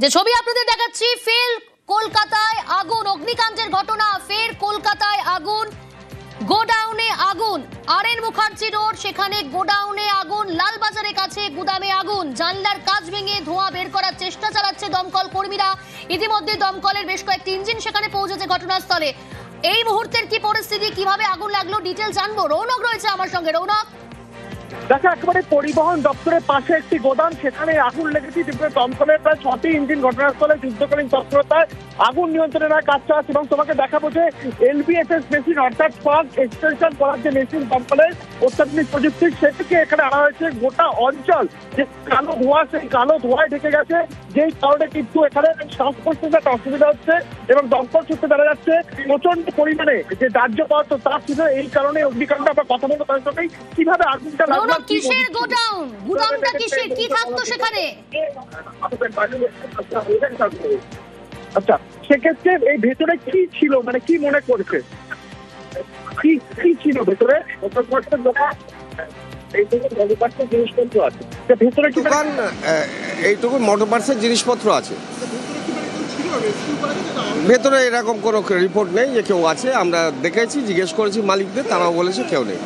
যে ছবি আপনাদের দেখাচ্ছি, ফের কলকাতায় আগুন, অগ্নিকাণ্ডের ঘটনা। ফের কলকাতায় আগুন, গোডাউনে আগুন। আরএন মুখার্জি রোড, সেখানে গোডাউনে আগুন। লালবাজারের কাছে গুদামে আগুন। জানলার কাঁচ ভেঙে ধোঁয়া বের করার চেষ্টা চালাচ্ছে দমকল কর্মীরা। ইতিমধ্যে দমকলের বেশ কয়েকটি ইঞ্জিন সেখানে পৌঁছেছে ঘটনাস্থলে। এই মুহূর্তের কি পরিস্থিতি, কিভাবে আগুন লাগলো, ডিটেল জানবো। রৌনক রয়েছে আমার সঙ্গে। রৌনক, দেখো, একেবারে পরিবহন দপ্তরের পাশে একটি গোদাম, সেখানে আগুন লেগেছে। দমকলের প্রায় 6টি ইঞ্জিন ঘটনাস্থলে যুদ্ধকালীন তৎপরতায় আগুন নিয়ন্ত্রণের কাজ চালাচ্ছে। এবং তোমাকে দেখাবো যে এলবিএসএস মেশিন, অর্থাৎ ফাস্ট এক্সটেনশন করার যে মেশিন দমকলের অত্যাধুনিক প্রযুক্তি, সেটিকে এখানে আনা হয়েছে। গোটা অঞ্চল যে কালো ধোঁয়া, সেই কালো ধোঁয়ায় ঢেকে গেছে, যেই কারণে কিন্তু এখানে শ্বাস প্রশ্বাসের একটা অসুবিধা হচ্ছে। এবং দমকল সূত্রে জানা যাচ্ছে প্রচন্ড পরিমাণে যে দাহ্য পদার্থ, তার ছিল এই কারণে অগ্নিকাণ্ড। আমরা কথা বলবো তার সঙ্গেই কিভাবে আগুনটা লাগলো। কিসের গোডাউন, গুদামটা কিসের, কি থাকতো সেখানে? আচ্ছা, সেক্ষেত্রে এই ভেতরে কি ছিল, মানে কি মনে করছে, কি ছিল ভেতরে? জিনিসপত্র আছে ভেতরে, দোকান এইটুকু মোটর পার্টসের জিনিসপত্র আছে ভেতরে। এরকম কোনো রিপোর্ট নেই যে কেউ আছে। আমরা দেখেছি, জিজ্ঞেস করেছি মালিকদের, তারাও বলেছে কেউ নেই।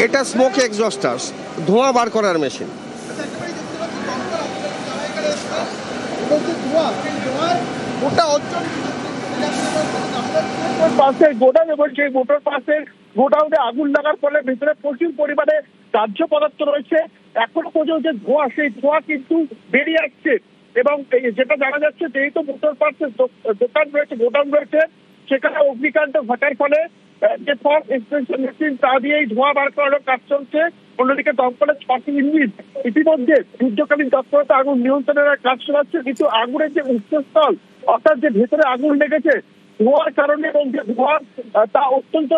এটা স্মোক এক্সজস্টার, ধোঁয়া বার করার মেশিন। পাশে গোডাউন, এবং সেই মোটর পাশের গোডাউনে আগুন লাগার ফলে ভিতরে প্রচুর পরিমাণে দাহ্য পদার্থ রয়েছে। এখনো পর্যন্ত ধোঁয়া, সেই ধোঁয়া কিন্তু বেরিয়ে আসছে। এবং যেটা জানা যাচ্ছে, যেহেতু মোটর পার্টসের দোকান রয়েছে, গোডাউন রয়েছে, সেখানে অগ্নিকাণ্ড ঘটার ফলে যে ফাস্ট এক্সটেনশন মেশিন, তা দিয়েই ধোঁয়া বার করার কাজ চলছে। অন্যদিকে দমকলের 6টি ইঞ্জিন ইতিমধ্যে যুদ্ধকালীন তৎপরতা আগুন নিয়ন্ত্রণের কাজ চালাচ্ছে। কিন্তু আগুনের যে উৎসস্থল, অর্থাৎ যে ভেতরে আগুন লেগেছে ধোঁয়ার কারণে, এবং যে ধোঁয়া তা অত্যন্ত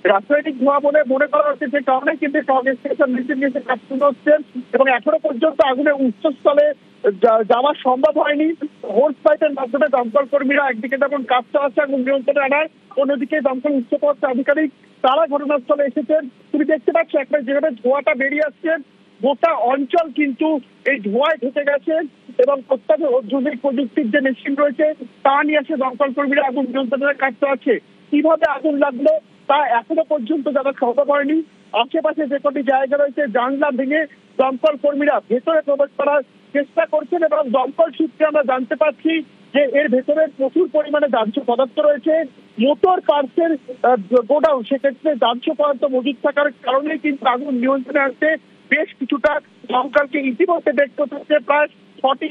রাসায়নিক ধোঁয়া বলে মনে করা হচ্ছে, যে কারণে কিন্তু ফায়ার এক্সটেনশন মেশিন নিয়ে কাজ শুরু হচ্ছে। এবং এখনো পর্যন্ত আগুনের উৎসস্থলে যাওয়া সম্ভব হয়নি। হোর্স পাইপের মাধ্যমে দমকল কর্মীরা একদিকে যেমন কাজ চালাচ্ছে আগুন নিয়ন্ত্রণে আনার, অন্যদিকে দমকল উচ্চপদস্থ আধিকারিক তারা ঘটনাস্থলে এসেছেন। তুমি দেখতে পাচ্ছ একবার যেভাবে ধোঁয়াটা বেরিয়ে আসছে, গোটা অঞ্চল কিন্তু এই ধোঁয়ায় ঢেকে গেছে। এবং অত্যাধুনিক প্রযুক্তির যে মেশিন রয়েছে, তা নিয়ে আসে দমকল কর্মীরা আগুন নিয়ন্ত্রণের কাজ চালাচ্ছে। কিভাবে আগুন লাগলো তা এখনো পর্যন্ত জানা সম্ভব হয়নি। আশেপাশে যে কটি জায়গা রয়েছে, জানলা ভেঙে দমকল কর্মীরা ভেতরে প্রবেশ করার চেষ্টা করছেন। এবং দমকল সূত্রে আমরা জানতে পারছি যে এর ভেতরে প্রচুর পরিমাণে দাহ্য পদার্থ রয়েছে। মোটর পার্টসের গোডাউন, সেক্ষেত্রে দাহ্য পদার্থ মজুদ থাকার কারণে কিন্তু আগুন নিয়ন্ত্রণে আসতে বেশ কিছুটা দমকলকে ইতিমধ্যে দেখতে হচ্ছে। প্রায় 6টি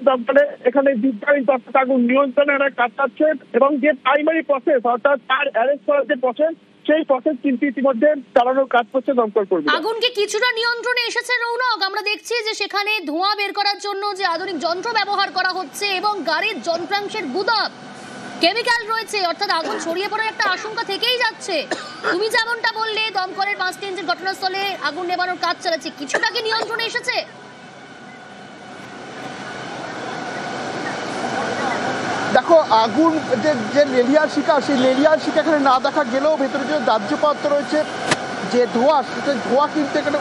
দমকলে এখানে যুদ্ধকালীন তৎপরতা আগুন নিয়ন্ত্রণের কাজ চাচ্ছে। এবং যে প্রাইমারি প্রসেস, অর্থাৎ তার অ্যারেস্ট করার যে প্রসেস, সেই প্রসেস কিন্তু ইতিমধ্যে চালানোর কাজ করছে দমকল কর্মী। আগুন কি কিছুটা নিয়ন্ত্রণে এসেছে রৌনক? আমরা দেখছি যে সেখানে ধোঁয়া বের করার জন্য যে আধুনিক যন্ত্র ব্যবহার করা হচ্ছে, এবং গাড়ির যন্ত্রাংশের গুদাম, কেমিক্যাল রয়েছে, অর্থাৎ আগুন ছড়িয়ে পড়ার একটা আশঙ্কা থেকেই যাচ্ছে। তুমি যেমনটা বললে, দমকলের 5টি ইঞ্জিন ঘটনাস্থলে আগুন নেভানোর কাজ চালাচ্ছে, কিছুটা কি নিয়ন্ত্রণে এসেছে? দেখো, আগুন যে লেলিয়ার শিকা, সেই লেলিয়ার শিকা এখানে না দেখা গেলেও ভেতরে যে দাহ্য পদার্থ রয়েছে, যে ধোঁয়া, সেটা ধোঁয়া কিন্তু এখানে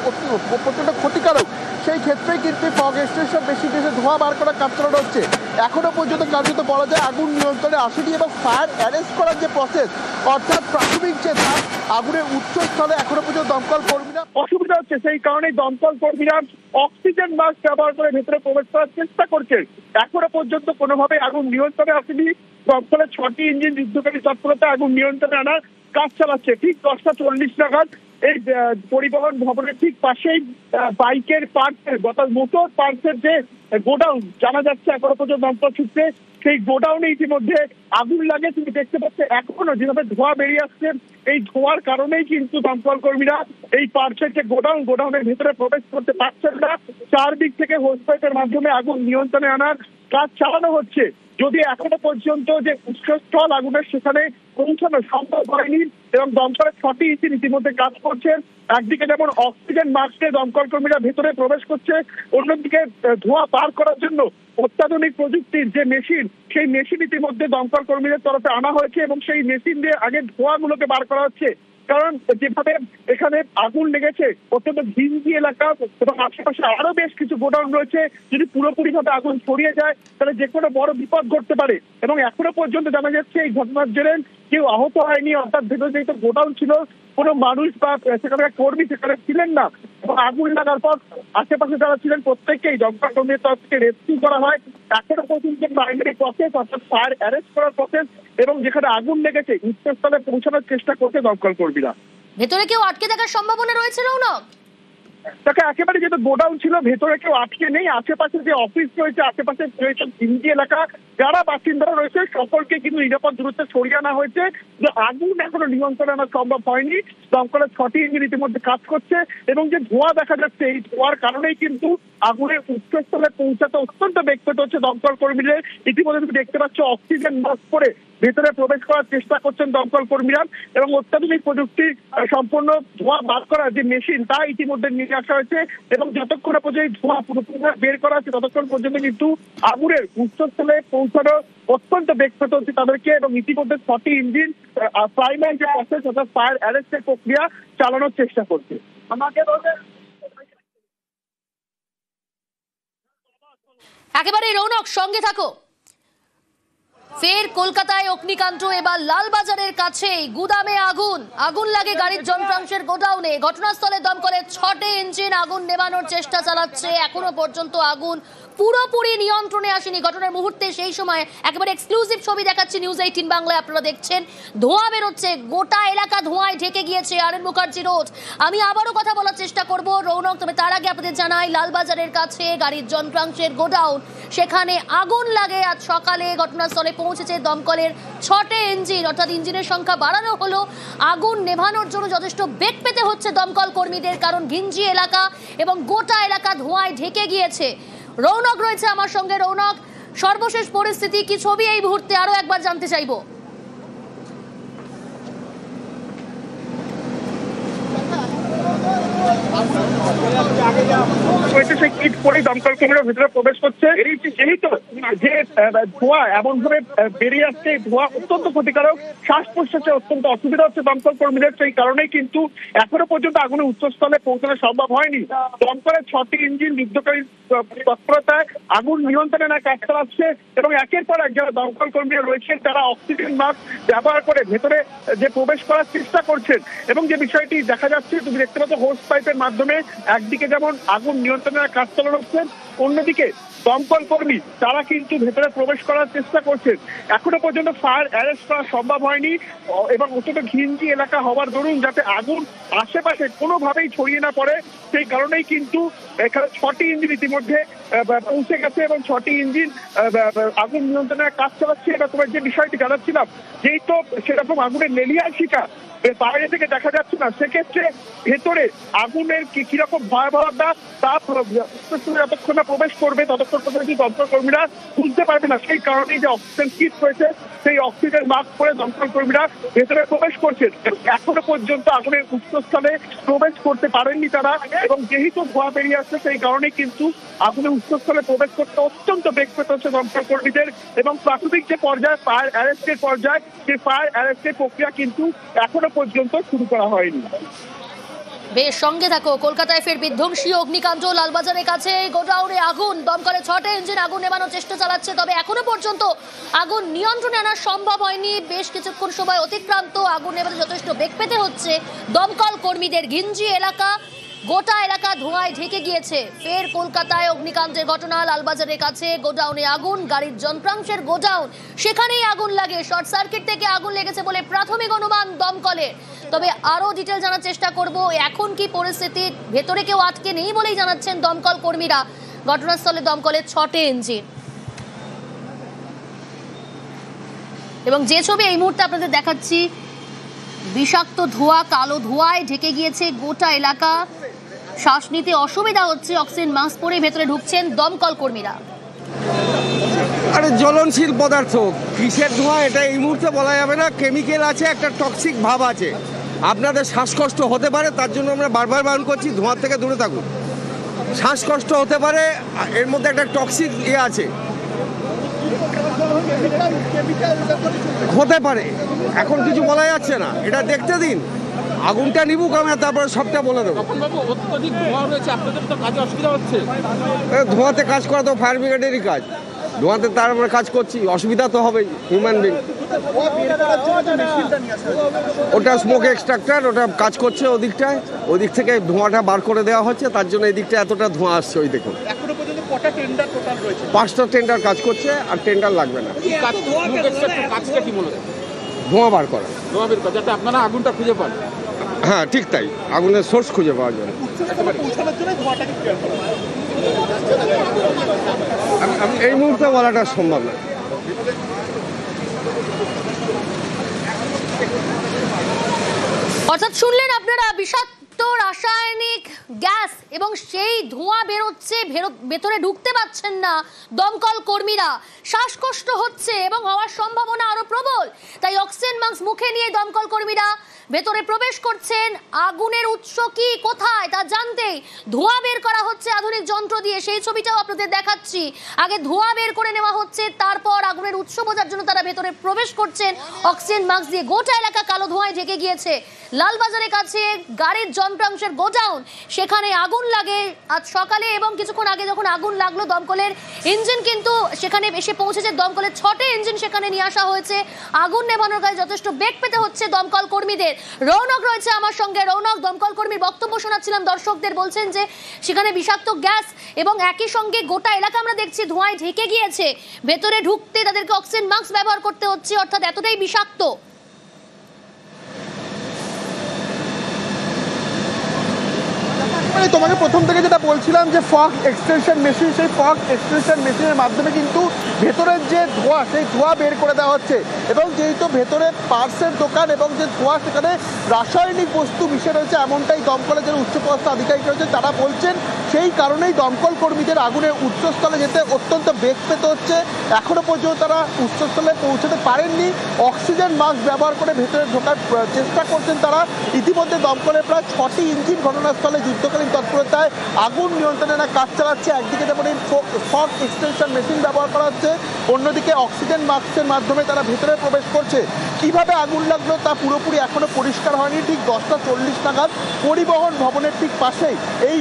প্রচণ্ড ক্ষতিকারক। সেই ক্ষেত্রেই কিন্তু ফগ এক্সটেনশন মেশিন এসে ধোঁয়া বার করার কাজ চালানো হচ্ছে। এখনো পর্যন্ত কার্যত বলা যায় আগুন নিয়ন্ত্রণে আসেনি। এবং ফায়ার অ্যারেস্ট করার যে প্রসেস, অর্থাৎ প্রাথমিক যে ধাপ, আগুনের উৎসস্থলে এখনো পর্যন্ত দমকল কর্মীরা অসুবিধা হচ্ছে। সেই কারণে দমকল কর্মীরা অক্সিজেন মাস্ক ব্যবহার করে ভেতরে প্রবেশ করার চেষ্টা করছে। এখনো পর্যন্ত কোনোভাবে আগুন নিয়ন্ত্রণে আসেনি। দমকলের 6টি ইঞ্জিন যুদ্ধকারী তৎপরতা আগুন নিয়ন্ত্রণে আনার কাজ চালাচ্ছে। ঠিক 10টা 40 নাগাদ এই পরিবহন ভবনের ঠিক পাশেই বাইকের পার্টসের, অর্থাৎ মোটর পার্টসের যে গোডাউন জানা যাচ্ছে এখনো পর্যন্ত দমকল সূত্রে, সেই গোডাউনে ইতিমধ্যে আগুন লাগে। তুমি দেখতে পাচ্ছ এখনো যেভাবে ধোঁয়া বেরিয়ে আসছে, এই ধোঁয়ার কারণেই কিন্তু দমকল কর্মীরা এই পার্টসের যে গোডাউনের ভিতরে প্রবেশ করতে পারছেন না। চারদিক থেকে হোস পাইপের মাধ্যমে আগুন নিয়ন্ত্রণে আনার কাজ চালানো হচ্ছে। যদি এখনো পর্যন্ত যে উৎসস্থল আগুনের, সেখানে পৌঁছানো সম্ভব হয়নি। এবং দমকলের 6টি ইঞ্জিন ইতিমধ্যে কাজ করছেন। একদিকে যেমন অক্সিজেন মাস্কে দমকল কর্মীরা ভেতরে প্রবেশ করছে, অন্যদিকে ধোঁয়া পার করার জন্য অত্যাধুনিক প্রযুক্তির যে মেশিন, সেই মেশিন ইতিমধ্যে দমকল কর্মীদের তরফে আনা হয়েছে। এবং সেই মেশিন দিয়ে আগে ধোঁয়াগুলোকে বার করা হচ্ছে, কারণ যেভাবে এখানে আগুন লেগেছে অত্যন্ত ঘিঞ্জি এলাকা এবং আশেপাশে আরো বেশ কিছু গোডাউন রয়েছে, যদি পুরোপুরি ভাবে আগুন ছড়িয়ে যায় তাহলে যে কোনো বড় বিপদ ঘটতে পারে। এবং এখনো পর্যন্ত জানা যাচ্ছে এই ঘটনার জেরে কেউ আহত হয়নি, অর্থাৎ ভেতরে যেহেতু গোডাউন ছিল কোনো মানুষ বা সেখানকার কর্মী সেখানে ছিলেন না। এবং আগুন লাগার পর আশেপাশে যারা ছিলেন প্রত্যেককেই দমকল কর্মীর তরফ থেকে রেস্কিউ করা হয়। এখনো পর্যন্ত প্রাইমারি প্রসেস অর্থাৎ ফায়ার অ্যারেস্ট করার প্রসেস এবং যেখানে আগুন লেগেছে উচ্চস্থলে পৌঁছানোর চেষ্টা করছে দমকল কর্মীরা। ভেতরে কেউ আটকে থাকার সম্ভাবনা রয়েছে রৌনক? তাকে একেবারে যেহেতু গোডাউন ছিল ভেতরে কেউ আটকে নেই, আশেপাশে যে অফিস রয়েছে আশেপাশে রয়েছে ঘিঞ্জি এলাকা, যারা বাসিন্দারা রয়েছে সকলকে কিন্তু নিরাপদ দূরত্বে সরিয়ে আনা হয়েছে। যে আগুন এখনো নিয়ন্ত্রণে আনা সম্ভব হয়নি, দমকলের 6টি ইঞ্জিন ইতিমধ্যে কাজ করছে এবং যে ধোঁয়া দেখা যাচ্ছে এই ধোঁয়ার কারণেই কিন্তু আগুনের উচ্চস্থলে পৌঁছাতে অত্যন্ত বেগ পেতে হচ্ছে দমকল কর্মীদের। ইতিমধ্যে তুমি দেখতে পাচ্ছ অক্সিজেন মাস্ক পরে ভেতরে প্রবেশ করার চেষ্টা করছেন দমকল কর্মীরা এবং অত্যাধুনিক প্রযুক্তি সম্পন্ন ধোঁয়া বার করার যে মেশিন তা ইতিমধ্যে নিয়ে আসা হয়েছে এবং যতক্ষণ পর্যন্ত ধোঁয়া পুরোপুরি বের করা হচ্ছে ততক্ষণ পর্যন্ত কিন্তু আগুনের উচ্চস্থলে পৌঁছানো অত্যন্ত বেগ পেতে হচ্ছে তাদেরকে। এবং ইতিমধ্যে 6টি ইঞ্জিন প্রাইমারি যে প্রসেস অর্থাৎ ফায়ার অ্যারেস্টের প্রক্রিয়া চালানোর চেষ্টা করছে। একেবারে রৌনক, সঙ্গে থাকো। ফের কলকাতায় অগ্নিকাণ্ড, এবার লালবাজারের কাছে গুদামে আগুন লাগে গাড়ির যন্ত্রাংশের গোডাউনে। ঘটনাস্থলে দমকলের 6টি ইঞ্জিন আগুন নেভানোর চেষ্টা চালাচ্ছে, এখনো পর্যন্ত আগুন পুরোপুরি নিয়ন্ত্রণে আসেনি। ঘটনার মুহূর্তে সেই সময় একেবারে এক্সক্লুসিভ ছবি দেখাচ্ছি নিউজ 18 বাংলায়, আপনারা দেখছেন ধোঁয়া বেরোচ্ছে, গোটা এলাকা ধোঁয়ায় ঢেকে গিয়েছে আরএন মুখার্জি রোড। আমি আবারও কথা বলার চেষ্টা করব রৌনক, তবে তার আগে আপনাদের জানাই লালবাজারের কাছে গাড়ির যন্ত্রাংশের গোডাউন, সেখানে আগুন লাগে। আজ সকালে ঘটনাস্থলে পৌঁছেছে দমকলের 6টি ইঞ্জিন, অর্থাৎ ইঞ্জিনের সংখ্যা বাড়ানো হলো। আগুন নেভানোর জন্য যথেষ্ট বেগ পেতে হচ্ছে দমকল কর্মীদের, কারণ ঘিঞ্জি এলাকা এবং গোটা এলাকা ধোঁয়ায় ঢেকে গিয়েছে। রৌনক রয়েছে আমার সঙ্গে। রৌনক, সর্বশেষ পরিস্থিতি কি, ছবি এই মুহূর্তে আরো একবার জানতে চাইবো। সেই কিট পরেই দমকল কর্মীরা ভেতরে প্রবেশ করছে। যেহেতু যে ধোঁয়া এমন ভাবে বেরিয়ে আসছে, ধোঁয়া অত্যন্ত ক্ষতিকারক, শ্বাস প্রশ্বাসে অত্যন্ত অসুবিধা হচ্ছে দমকল কর্মীদের। সেই কারণেই কিন্তু এখনো পর্যন্ত আগুনের উচ্চস্থলে পৌঁছানো সম্ভব হয়নি। দমকলের 6টি ইঞ্জিন যুদ্ধকারী তৎপরতায় আগুন নিয়ন্ত্রণে না কাজ চালাচ্ছে এবং একের পর এক যারা দমকল কর্মীরা রয়েছেন তারা অক্সিজেন মাস্ক ব্যবহার করে ভেতরে যে প্রবেশ করার চেষ্টা করছেন। এবং যে বিষয়টি দেখা যাচ্ছে, তুমি দেখতে পাচ্ছ হোস পাইপের মাধ্যমে একদিকে যেমন আগুন নিয়ন্ত্রণের কাজ চালানো হচ্ছে, অন্যদিকে দমকল কর্মী তারা কিন্তু ভেতরে প্রবেশ করার চেষ্টা করছেন। এখনো পর্যন্ত ফায়ার অ্যারেস্ট করা সম্ভব হয়নি এবং অত্যন্ত ঘিঞ্জি এলাকা হওয়ার দরুন যাতে আগুন আশেপাশে কোনোভাবেই ছড়িয়ে না পড়ে, সেই কারণেই কিন্তু এখানে 6টি ইঞ্জিন ইতিমধ্যে পৌঁছে গেছে এবং 6টি ইঞ্জিন আগুন নিয়ন্ত্রণের কাজ চালাচ্ছে। এটা তোমার যে বিষয়টি জানাচ্ছিলাম, যেই তো সেরকম আগুনের লেলিয়ার শিকার বাইরে থেকে দেখা যাচ্ছে না, সেক্ষেত্রে ভেতরে আগুনের কিরকম ভয়াবহতা তা যতক্ষণ না প্রবেশ করবে ততক্ষণ পর্যন্ত দমকল কর্মীরা বুঝতে পারবে না। সেই কারণেই যে অক্সিজেন কিট রয়েছে সেই অক্সিজেন মাস্ক পরে দমকল কর্মীরা ভেতরে প্রবেশ করছেন। এখনো পর্যন্ত আগুনের উৎসস্থলে প্রবেশ করতে পারেননি তারা এবং যেহেতু ধোঁয়া বেরিয়ে আসছে সেই কারণেই কিন্তু আগুনের উৎসস্থলে প্রবেশ করতে অত্যন্ত বেগ পেতে হচ্ছে দমকল কর্মীদের। এবং প্রাথমিক যে পর্যায়ে ফায়ার অ্যারেস্টের পর্যায়ে, সেই ফায়ার অ্যারেস্টের প্রক্রিয়া কিন্তু এখনো পর্যন্ত শুরু করা হয়নি। বেশ, সঙ্গে থাকো। কলকাতায় ফের বিধ্বংসী অগ্নিকাণ্ড, লালবাজারের কাছে গোডাউনে আগুন, দমকলের 6টি ইঞ্জিন আগুন নেভানোর চেষ্টা চালাচ্ছে, তবে এখনো পর্যন্ত আগুন নিয়ন্ত্রণে আনা সম্ভব হয়নি। বেশ কিছুক্ষণ সময় অতিক্রান্ত, আগুন নেভাতে যথেষ্ট বেগ পেতে হচ্ছে দমকল কর্মীদের। ঘিঞ্জি এলাকা, গোটা এলাকা ধোঁয়ায় ঢেকে গিয়েছে। ফের কলকাতায় অগ্নিকাণ্ডের ঘটনা, লালবাজারের কাছে গোডাউনে আগুন, গাড়ির যন্ত্রাংশের গোডাউন, সেখানেই আগুন লাগে। শর্ট সার্কিট থেকে আগুন লেগেছে বলে প্রাথমিক অনুমান দমকলের, তবে আরো ডিটেল জানার চেষ্টা করব। এখন কি পরিস্থিতি, ভেতরে কেউ আটকে নেই বলেই জানাচ্ছেন দমকল কর্মীরা। ঘটনাস্থলে দমকলের 6টি ইঞ্জিন এবং যে ছবি এই মুহূর্তে আপনাদের দেখাচ্ছি, বিষাক্ত ধোঁয়া, কালো ধোঁয়ায় ঢেকে গিয়েছে গোটা এলাকা, শ্বাস নিতে অসুবিধা হচ্ছে। অক্সিজেন মাস্ক পরে ভেতরে ঢুকছেন দমকল কর্মীরা। আরে জ্বলনশীল পদার্থ, কিসের ধোঁয়া এটা এই মুহূর্তে বলা যাবে না। কেমিক্যাল আছে, একটা টক্সিক ভাব আছে, আপনাদের শ্বাসকষ্ট হতে পারে, তার জন্য আমরা বারবার বারণ করছি ধোঁয়ার থেকে দূরে থাকুন। শ্বাসকষ্ট হতে পারে, এর মধ্যে একটা টক্সিক আছে, হতে পারে, এখন কিছু বলা যাচ্ছে না, এটা দেখতে দিন। আগুনটা নিবুক, আমি তারপরে সবটা বলে দেবো। অত্যধিক ধোঁয়া রয়েছে, আপনাদের তো কাজে অসুবিধা হচ্ছে। ধোঁয়াতে কাজ করা তো ফায়ার ব্রিগেডেরই কাজ, ধোঁয়াতে তারপরে কাজ করছি, অসুবিধা তো হবেই। হিউম্যান বিং, ওটা স্মোক এক্সট্রাক্টর, ওটা কাজ করছে ওদিকটায়, ওদিক থেকে ধোঁয়াটা বার করে দেওয়া হচ্ছে, তার জন্য এই দিকটা এতটা ধোঁয়া আসছে। ওই দেখুন 5টা টেন্ডার কাজ করছে, আর টেন্ডার লাগবে না। কাজটা কি মনে হয়? ধোঁয়া বার করা, ধোঁয়া বের করা, যাতে আপনারা আগুনটা খুঁজে পান। হ্যাঁ ঠিক তাই, আগুনের সোর্স খুঁজে পাওয়ার জন্য। এই মুহূর্তে বলাটা সম্ভব না। অর্থাৎ শুনলেন আপনারা, বিষাক্ত রাসায়নিক গ্যাস এবং সেই ধোঁয়া বেরোচ্ছে, ভেতরে ঢুকতে পারছেন না দমকল কর্মীরা, শ্বাসকষ্ট হচ্ছে এবং হওয়ার সম্ভাবনা আরো প্রবল। তাই অক্সিজেন মাস্ক মুখে নিয়ে দমকল কর্মীরা ভেতরে প্রবেশ করছেন। আগুনের উৎস কি, কোথায় তা জানতেই ধোঁয়া বের করা হচ্ছে আধুনিক যন্ত্র দিয়ে, সেই ছবিটাও আপনাদের দেখাচ্ছি। আগে ধোঁয়া বের করে নেওয়া হচ্ছে, তারপর আগুনের উৎস বোঝার জন্য তারা ভেতরে প্রবেশ করছেন অক্সিজেন মাস্ক দিয়ে। গোটা এলাকা কালো ধোঁয়ায় ঢেকে গিয়েছে। লালবাজারের কাছে গাড়ির যন্ত্রাংশের গোডাউন, সেখানে আগুন লাগে আজ সকালে, এবং কিছুক্ষণ আগে যখন আগুন লাগলো দমকলের ইঞ্জিন কিন্তু সেখানে এসে পৌঁছেছে। দমকলের 6টে ইঞ্জিন সেখানে নিয়ে আসা হয়েছে। আগুন নেভানোর কাজে যথেষ্ট বেগ পেতে হচ্ছে দমকল কর্মীদের। রৌনক রয়েছে আমার সঙ্গে। রৌনক, দমকল কর্মীর বক্তব্য শোনাচ্ছিলাম দর্শকদের, বলছেন যে সেখানে বিষাক্ত গ্যাস এবং একই সঙ্গে গোটা এলাকা আমরা দেখছি ধোঁয়ায় ঢেকে গিয়েছে। ভেতরে ঢুকতে তাদেরকে অক্সিজেন মাস্ক ব্যবহার করতে হচ্ছে, অর্থাৎ এতটাই বিষাক্ত। তোমাকে প্রথম থেকে যেটা বলছিলাম যে ফগ এক্সটেনশন মেশিন, সেই ফগ এক্সটেনশন মেশিনের মাধ্যমে কিন্তু ভেতরের যে ধোঁয়া, সেই ধোঁয়া বের করে দেওয়া হচ্ছে। এবং যেহেতু ভেতরে পার্সের দোকান এবং যে ধোঁয়া, সেখানে রাসায়নিক বস্তু মিশে রয়েছে, এমনটাই দমকলের যে উচ্চপদস্থ আধিকারিক রয়েছে তারা বলছেন। সেই কারণেই দমকল কর্মীদের আগুনের উৎসস্থলে যেতে অত্যন্ত বেগ পেতে হচ্ছে। এখনো পর্যন্ত তারা উৎসস্থলে পৌঁছতে পারেননি। অক্সিজেন মাস্ক ব্যবহার করে ভেতরে ঢোকার চেষ্টা করছেন তারা। ইতিমধ্যে দমকলের প্রায় 6টি ইঞ্জিন ঘটনাস্থলে যুদ্ধকালীন তৎপরতায় আগুন নিয়ন্ত্রণের কাজ চালাচ্ছে। একদিকে যেমন এই ফগ এক্সটেনশন মেশিন ব্যবহার করা হচ্ছে, অন্যদিকে অক্সিজেন মাস্কের মাধ্যমে তারা ভেতরে প্রবেশ করছে। কিভাবে আগুন লাগলো তা পুরোপুরি এখনো পরিষ্কার হয়নি। ঠিক 10টা 40 নাগাদ পরিবহন ভবনের ঠিক পাশেই এই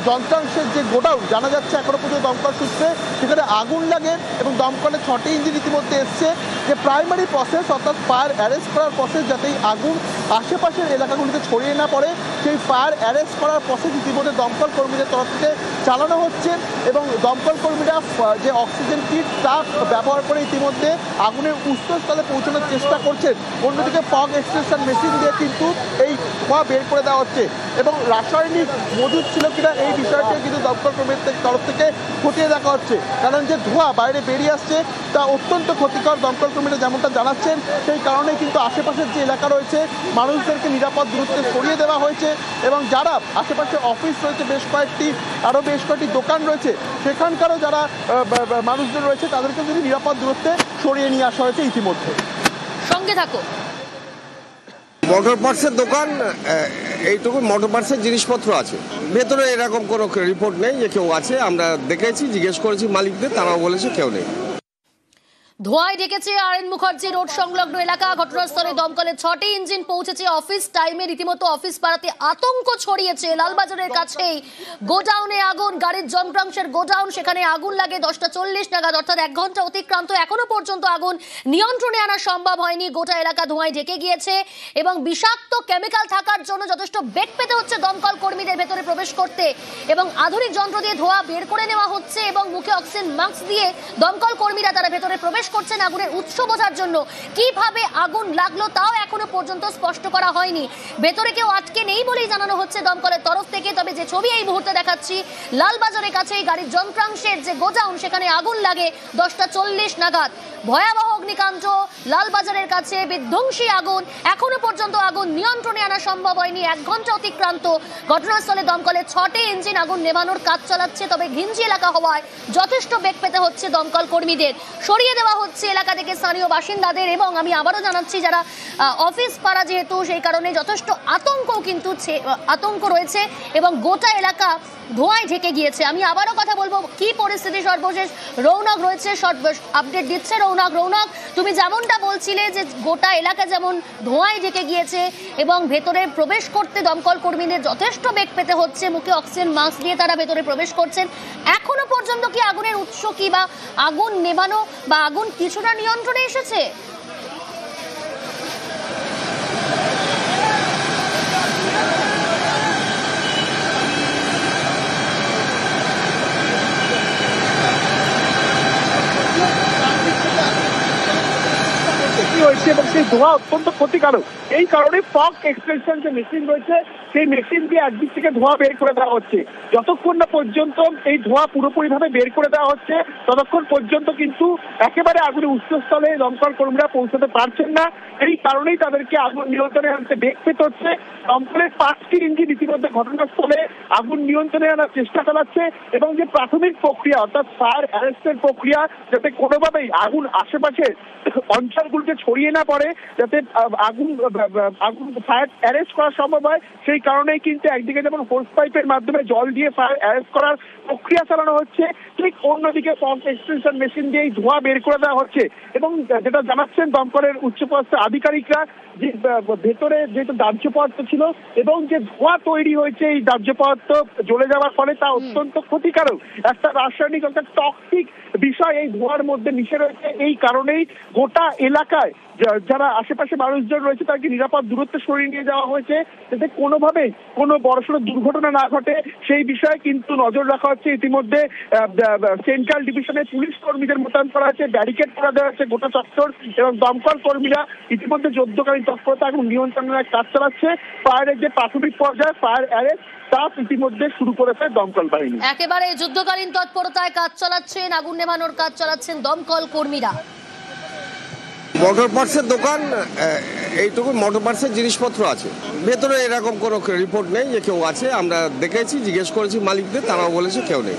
যন্ত্রাংশের যে গোডাউন, জানা যাচ্ছে এখনো পর্যন্ত দমকল সূত্রে, সেখানে আগুন লাগে এবং দমকলের 6টি ইঞ্জিন ইতিমধ্যে এসছে। যে প্রাইমারি প্রসেস, অর্থাৎ ফায়ার অ্যারেস্ট করার প্রসেস, যাতে এই আগুন আশেপাশের এলাকাগুলিতে ছড়িয়ে না পড়ে, সেই ফায়ার অ্যারেস্ট করার প্রসেস ইতিমধ্যে দমকল কর্মীদের তরফ থেকে চালানো হচ্ছে। এবং দমকল কর্মীরা যে অক্সিজেন কিট তা ব্যবহার করে ইতিমধ্যে আগুনের উৎসস্থলে পৌঁছানোর চেষ্টা করছেন। অন্যদিকে ফগ এক্সটেনশন মেশিন দিয়ে কিন্তু এই ধোঁয়া বের করে দেওয়া হচ্ছে। এবং রাসায়নিক মজুদ ছিল কিনা এই বিষয়টিও কিন্তু দমকল কর্মীদের তরফ থেকে খতিয়ে দেখা হচ্ছে। কারণ যে ধোঁয়া বাইরে বেরিয়ে আসছে তা অত্যন্ত ক্ষতিকর, দমকল কর্মীরা যেমনটা জানাচ্ছেন। সেই কারণে কিন্তু আশেপাশের যে এলাকা রয়েছে মানুষদেরকে নিরাপদ দূরত্বে সরিয়ে দেওয়া হয়েছে। এবং যারা আশেপাশে অফিস রয়েছে, বেশ কয়েকটি দোকান রয়েছে, সেখানকারও যারা মানুষজন রয়েছে তাদেরকে যদি নিরাপদ দূরত্বে সরিয়ে নিয়ে আসা হয়েছে ইতিমধ্যে। সঙ্গে থাকো। মোটর পার্টসের দোকান, এইটুকু মোটর পার্টসের জিনিসপত্র আছে ভেতরে, এরকম কোনো রিপোর্ট নেই যে কেউ আছে। আমরা দেখেছি, জিজ্ঞেস করেছি মালিকদের, তারাও বলেছে কেউ নেই। ধোঁয়ায় ঢেকেছে আরএন মুখার্জি রোড সংলগ্ন এলাকা। ঘটনাস্থলে দমকলের 6টি ইঞ্জিন পৌঁছেছে। অফিস টাইমে রীতিমতো অফিস পাড়াতে আতঙ্ক ছড়িয়েছে। লালবাজারের কাছেই গোডাউনে আগুন, গাড়ির যন্ত্রাংশের গোডাউন, সেখানে আগুন লাগে 10টা 40 নাগাদ, অর্থাৎ 1 ঘন্টা অতিক্রান্ত। এখনো পর্যন্ত আগুন নিয়ন্ত্রণে আনা সম্ভব হয়নি। গোটা এলাকা ধোঁয়ায় ঢেকে গিয়েছে এবং বিষাক্ত কেমিক্যাল থাকার জন্য যথেষ্ট বেগ পেতে হচ্ছে দমকল কর্মীদের ভেতরে প্রবেশ করতে। এবং আধুনিক যন্ত্র দিয়ে ধোঁয়া বের করে নেওয়া হচ্ছে এবং মুখে অক্সিজেন মাস্ক দিয়ে দমকল কর্মীরা তারা ভেতরে প্রবেশ করছেন আগুনের উৎস বোঝার জন্য। কিভাবে আগুন লাগলো তাও এখনো পর্যন্ত স্পষ্ট করা হয়নি। ভেতরে কেউ আটকে নেই বলেই জানানো হচ্ছে দমকলের তরফ থেকে। তবে যে ছবি এই মুহূর্তে দেখাচ্ছি, লালবাজারের কাছেই গাড়ির যন্ত্রাংশের যে গোডাউন, সেখানে আগুন লাগে 10টা 40 নাগাদ। ভয়াবহ অগ্নিকাণ্ড লালবাজারের কাছে, বিধ্বংসী আগুন। এখনো পর্যন্ত আগুন নিয়ন্ত্রণে আনা সম্ভব হয়নি। 1 ঘন্টা অতিক্রান্ত। ঘটনাস্থলে দমকলের 6টি ইঞ্জিন আগুন নেভানোর কাজ চালাচ্ছে। তবে ঘিঞ্জি এলাকা হওয়ায় যথেষ্ট বেগ পেতে হচ্ছে দমকল কর্মীদের। সরিয়ে দেওয়া হচ্ছে এলাকা থেকে স্থানীয় বাসিন্দাদের। এবং আমি আবারও জানাচ্ছি, যারা অফিস পাড়া যেহেতু, সেই কারণে যথেষ্ট আতঙ্ক রয়েছে এবং গোটা এলাকা ধোঁয়ায় ঢেকে গিয়েছে। আমি আবারও কথা বলবো কি পরিস্থিতি সর্বশেষ। রৌনক রয়েছে, আপডেট দিচ্ছে রৌনক। রৌনক। রৌনক, তুমি যেমনটা বলছিলে যে গোটা এলাকা যেমন ধোঁয়ায় ঢেকে গিয়েছে এবং ভেতরে প্রবেশ করতে দমকল কর্মীদের যথেষ্ট বেগ পেতে হচ্ছে, মুখে অক্সিজেন মাস্ক দিয়ে তারা ভেতরে প্রবেশ করছেন। এখনো পর্যন্ত কি আগুনের উৎস কি বা আগুন নেভানো বা আগুন কিছুটা নিয়ন্ত্রণে এসেছে? হয়েছে এবং সেই ধোঁয়া অত্যন্ত ক্ষতিকারক। এই কারণে ফগ এক্সট্রাকশন যে মেশিন রয়েছে সেই মেশিন দিয়ে একদিক থেকে ধোঁয়া বের করে দেওয়া হচ্ছে। যতক্ষণ না পর্যন্ত এই ধোঁয়া পুরোপুরিভাবে বের করে দেওয়া হচ্ছে ততক্ষণ পর্যন্ত কিন্তু একেবারে আগুনের উৎসস্থলে দমকল কর্মীরা পৌঁছাতে পারছেন না। এই কারণেই তাদেরকে আগুন নিয়ন্ত্রণে আনতে বেগ পেতে হচ্ছে। দমকলের 5টি ইঞ্জিন ইতিমধ্যে ঘটনাস্থলে আগুন নিয়ন্ত্রণে আনার চেষ্টা চালাচ্ছে এবং যে প্রাথমিক প্রক্রিয়া অর্থাৎ ফায়ার অ্যারেস্টের প্রক্রিয়া, যাতে কোনোভাবেই আগুন আশেপাশের অঞ্চলগুলোকে ছড়িয়ে না পড়ে, যাতে আগুন ফায়ার অ্যারেস্ট করা সম্ভব হয়, সেই কারণেই কিন্তু একদিকে যেমন হোস পাইপের মাধ্যমে জল দিয়ে ফায়ার অ্যারেস্ট করার প্রক্রিয়া চালানো হচ্ছে, ঠিক অন্যদিকে পাম্প এক্সটেনশন মেশিন দিয়ে ধোঁয়া বের করে দেওয়া হচ্ছে। এবং যেটা জানাচ্ছেন দমকলের উচ্চপদস্থ আধিকারিকরা, যে ভেতরে যেহেতু দাহ্য পদার্থ ছিল এবং যে ধোঁয়া তৈরি হয়েছে এই দাহ্য পদার্থ জ্বলে যাওয়ার ফলে তা অত্যন্ত ক্ষতিকারক, একটা রাসায়নিক অর্থাৎ টক্সিক বিষয় এই ধোঁয়ার মধ্যে মিশে রয়েছে। এই কারণেই গোটা এলাকায় যারা আশেপাশে মানুষজন রয়েছে তাকে নিরাপদ দূরত্বে সরিয়ে নিয়ে যাওয়া হয়েছে, যাতে কোনোভাবেই কোনো বড়সড় দুর্ঘটনা না ঘটে সেই বিষয়ে কিন্তু নজর রাখা হচ্ছে। ইতিমধ্যে সেন্ট্রাল ডিভিশনের পুলিশ কর্মীদের মোতায়েন করা হয়েছে, ব্যারিকেড করা দেওয়া হচ্ছে গোটা চত্বর, এবং দমকল কর্মীরা ইতিমধ্যে যুদ্ধকালীন তৎপরতা এবং নিয়ন্ত্রণের কাজ চালাচ্ছে। ফায়ারের যে প্রাথমিক পর্যায়ে ফায়ার অ্যারেস্ট তা ইতিমধ্যে শুরু করেছে দমকল বাহিনী। একেবারে যুদ্ধকালীন তৎপরতায় কাজ চালাচ্ছেন, আগুন নেভানোর কাজ চালাচ্ছেন দমকল কর্মীরা। মোটর পার্টসের দোকান, এইটুকু মোটর পার্টসের জিনিসপত্র আছে ভেতরে, এরকম কোনো রিপোর্ট নেই যে কেউ আছে। আমরা দেখেছি, জিজ্ঞেস করেছি মালিকদের, তারাও বলেছে কেউ নেই।